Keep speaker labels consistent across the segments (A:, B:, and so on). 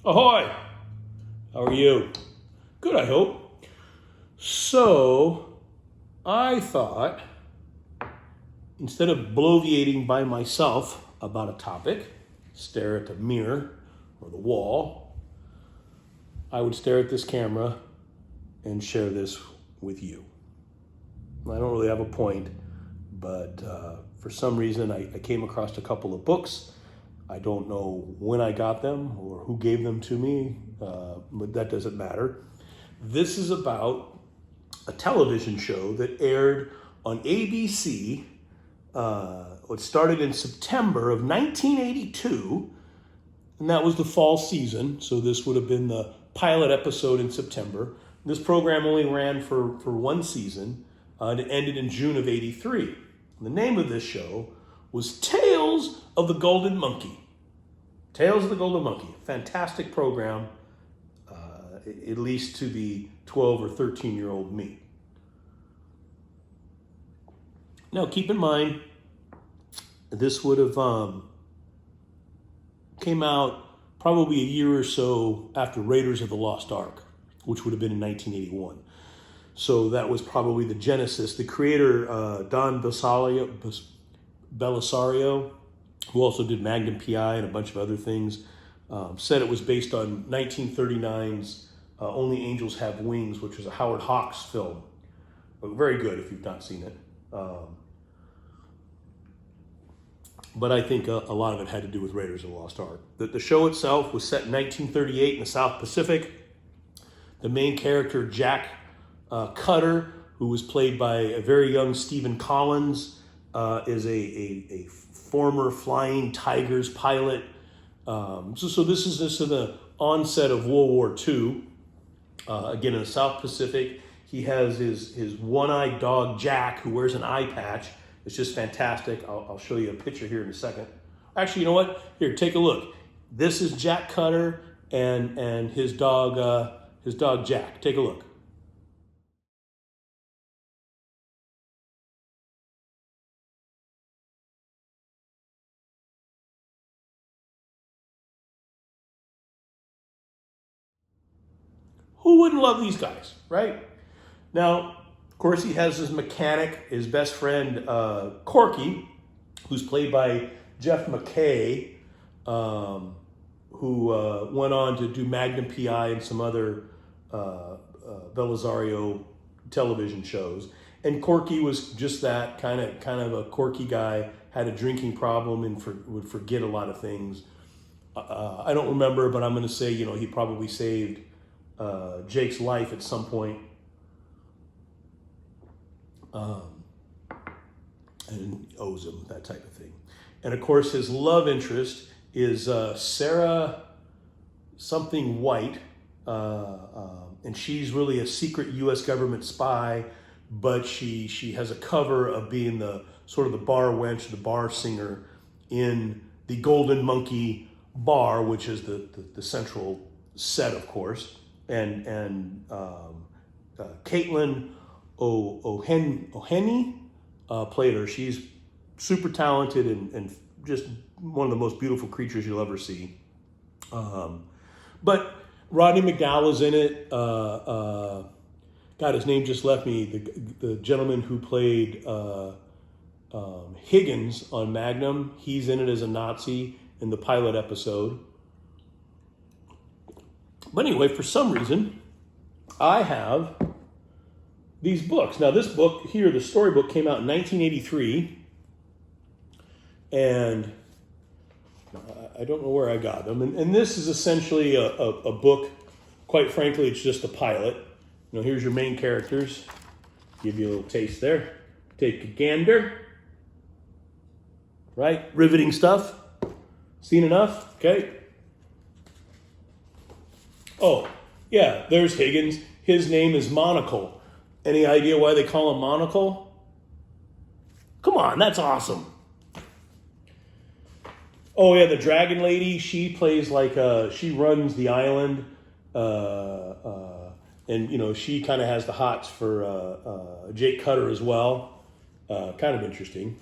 A: Ahoy! How are you? Good, I hope. So, I thought, instead of bloviating by myself about a topic, stare at the mirror or the wall, I would stare at this camera and share this with you. I don't really have a point, but for some reason I came across a couple of books. I don't know when I got them or who gave them to me, but that doesn't matter. This is about a television show that aired on ABC. It started in September of 1982, and that was the fall season, so this would have been the pilot episode in September. This program only ran for one season, and it ended in June of '83. The name of this show was Tales of the Golden Monkey. Tales of the Golden Monkey. Fantastic program, at least to the 12 or 13-year-old me. Now, keep in mind, this would have came out probably a year or so after Raiders of the Lost Ark, which would have been in 1981. So that was probably the genesis. The creator, Don Belisario, who also did Magnum P.I. and a bunch of other things, said it was based on 1939's Only Angels Have Wings, which was a Howard Hawks film. But very good if you've not seen it. But I think a lot of it had to do with Raiders of the Lost Ark. The show itself was set in 1938 in the South Pacific. The main character, Jack Cutter, who was played by a very young Stephen Collins, is a former Flying Tigers pilot. So this is the onset of World War II. Again, in the South Pacific, he has his one-eyed dog, Jack, who wears an eye patch. It's just fantastic. I'll show you a picture here in a second. Actually, you know what? Here, take a look. This is Jack Cutter and his dog Jack. Take a look. Who wouldn't love these guys, right? Now, of course, he has his mechanic, his best friend, Corky, who's played by Jeff McKay, who went on to do Magnum P.I. and some other Belisario television shows. And Corky was just that kind of a quirky guy, had a drinking problem and would forget a lot of things. I don't remember, but I'm going to say, he probably saved Jake's life at some point. And owes him, that type of thing. And of course, his love interest is Sarah something White, and she's really a secret U.S. government spy, but she has a cover of being the sort of the bar wench, the bar singer in the Golden Monkey Bar, which is the central set, of course. And Caitlin O'Henny played her. She's super talented and just one of the most beautiful creatures you'll ever see. But Rodney McDowell is in it. God, his name just left me. The gentleman who played Higgins on Magnum, he's in it as a Nazi in the pilot episode. But anyway, for some reason, I have these books. Now, this book here, the storybook, came out in 1983, and I don't know where I got them. And this is essentially a book. Quite frankly, it's just a pilot. Here's your main characters. Give you a little taste there. Take a gander. Right? Riveting stuff. Seen enough? Okay. Oh, yeah, there's Higgins. His name is Monocle. Any idea why they call him Monocle? Come on, that's awesome. Oh, yeah, the Dragon Lady, she plays she runs the island. And, she kind of has the hots for Jake Cutter as well. Kind of interesting.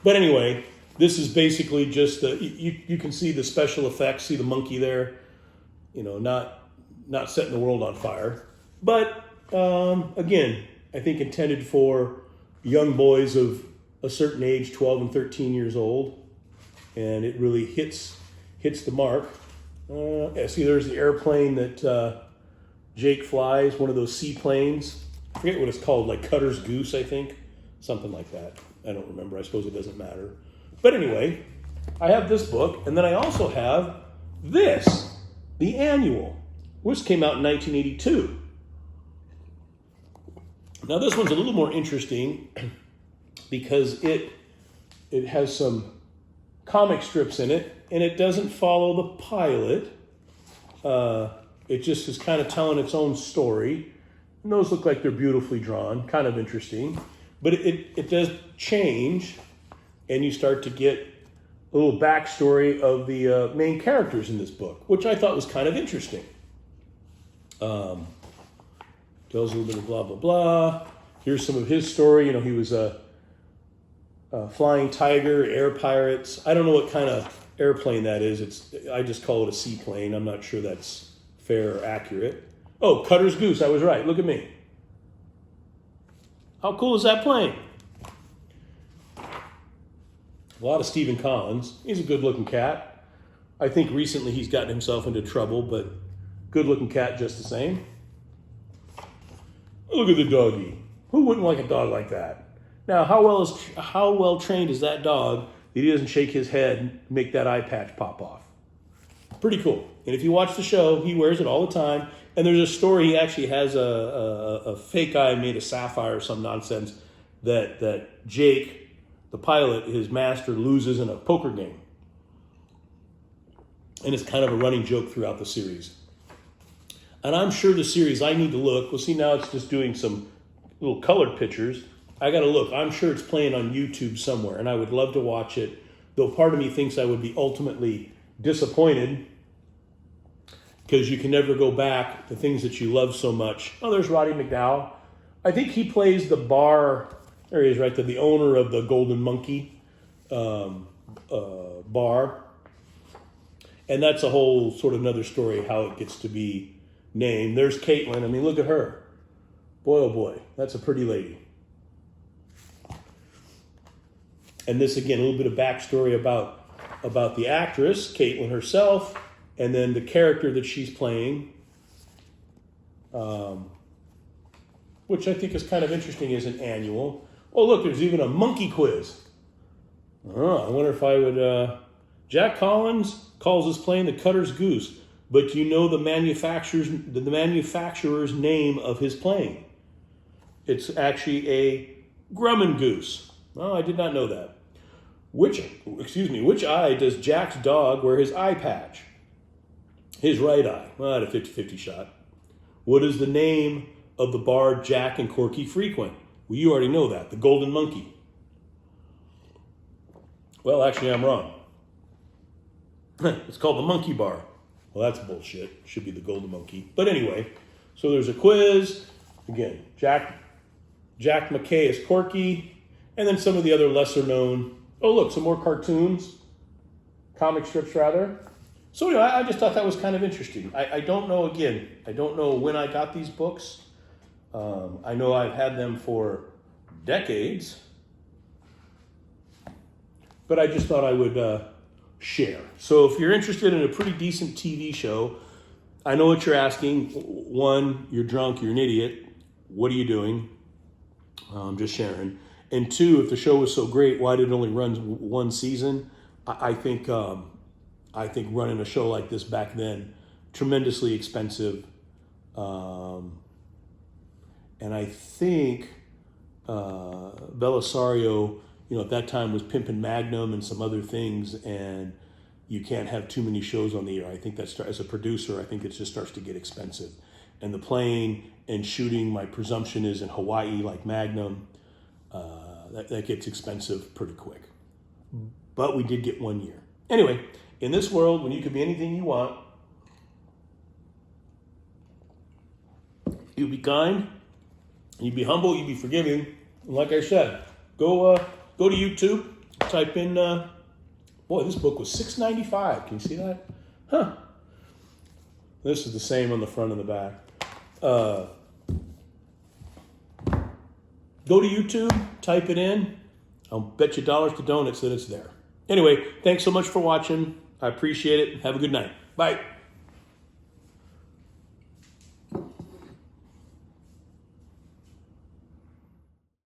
A: But anyway, This is basically just you can see the special effects, see the monkey there, not setting the world on fire. But again, I think intended for young boys of a certain age, 12 and 13 years old, and it really hits the mark. Yeah, see, there's the airplane that Jake flies, one of those seaplanes. I forget what it's called, like Cutter's Goose, I think, something like that. I don't remember. I suppose it doesn't matter. But anyway, I have this book, and then I also have this, the annual, which came out in 1982. Now this one's a little more interesting because it has some comic strips in it, and it doesn't follow the pilot. It just is kind of telling its own story. And those look like they're beautifully drawn, kind of interesting. But it does change, and you start to get a little backstory of the main characters in this book, which I thought was kind of interesting. Tells a little bit of blah, blah, blah. Here's some of his story. He was a flying tiger, air pirates. I don't know what kind of airplane that is. I just call it a seaplane. I'm not sure that's fair or accurate. Oh, Cutter's Goose. I was right. Look at me. How cool is that plane? A lot of Stephen Collins. He's a good-looking cat. I think recently he's gotten himself into trouble, but good-looking cat just the same. Look at the doggy. Who wouldn't like a dog like that? Now, how well trained is that dog that he doesn't shake his head and make that eye patch pop off? Pretty cool. And if you watch the show, he wears it all the time. And there's a story, he actually has a fake eye made of sapphire or some nonsense that Jake, the pilot, his master, loses in a poker game. And it's kind of a running joke throughout the series. And I'm sure the series, I need to look. Well, see, now it's just doing some little colored pictures. I got to look. I'm sure it's playing on YouTube somewhere, and I would love to watch it, though part of me thinks I would be ultimately disappointed because you can never go back to things that you love so much. Oh, there's Roddy McDowell. I think he plays the bar. There he is right there, the owner of the Golden Monkey bar. And that's a whole sort of another story how it gets to be named. There's Caitlin. I mean, look at her. Boy, oh boy, that's a pretty lady. And this, again, a little bit of backstory about the actress, Caitlin herself, and then the character that she's playing, which I think is kind of interesting as an annual. Oh, look, there's even a monkey quiz. I wonder if I would... Jack Collins calls this plane the Cutter's Goose, but do you know the manufacturer's name of his plane? It's actually a Grumman Goose. Oh, I did not know that. Which eye does Jack's dog wear his eye patch? His right eye. Well, I had a 50-50 shot. What is the name of the bar Jack and Corky frequent? Well, you already know that. The Golden Monkey. Well, actually, I'm wrong. It's called the Monkey Bar. Well, that's bullshit. It should be the Golden Monkey. But anyway, so there's a quiz. Again, Jack McKay is Corky. And then some of the other lesser known. Oh, look, some more cartoons. Comic strips, rather. So anyway, I just thought that was kind of interesting. I don't know, again, I don't know when I got these books. I know I've had them for decades. But I just thought I would share. So if you're interested in a pretty decent TV show, I know what you're asking. One, you're drunk, you're an idiot. What are you doing? I'm just sharing. And two, if the show was so great, why did it only run one season? I think running a show like this back then, tremendously expensive. And I think Belisario, at that time was pimping Magnum and some other things, and you can't have too many shows on the air. I think that as a producer, I think it just starts to get expensive. And the playing and shooting, my presumption is in Hawaii, like Magnum, that gets expensive pretty quick. But we did get 1 year. Anyway, in this world, when you can be anything you want, you be kind, you be humble, you be forgiving. And like I said, go to YouTube, type in Boy, this book was $6.95. Can you see that? Huh. This is the same on the front and the back. Go to YouTube, type it in. I'll bet you dollars to donuts that it's there. Anyway, thanks so much for watching. I appreciate it. Have a good night. Bye.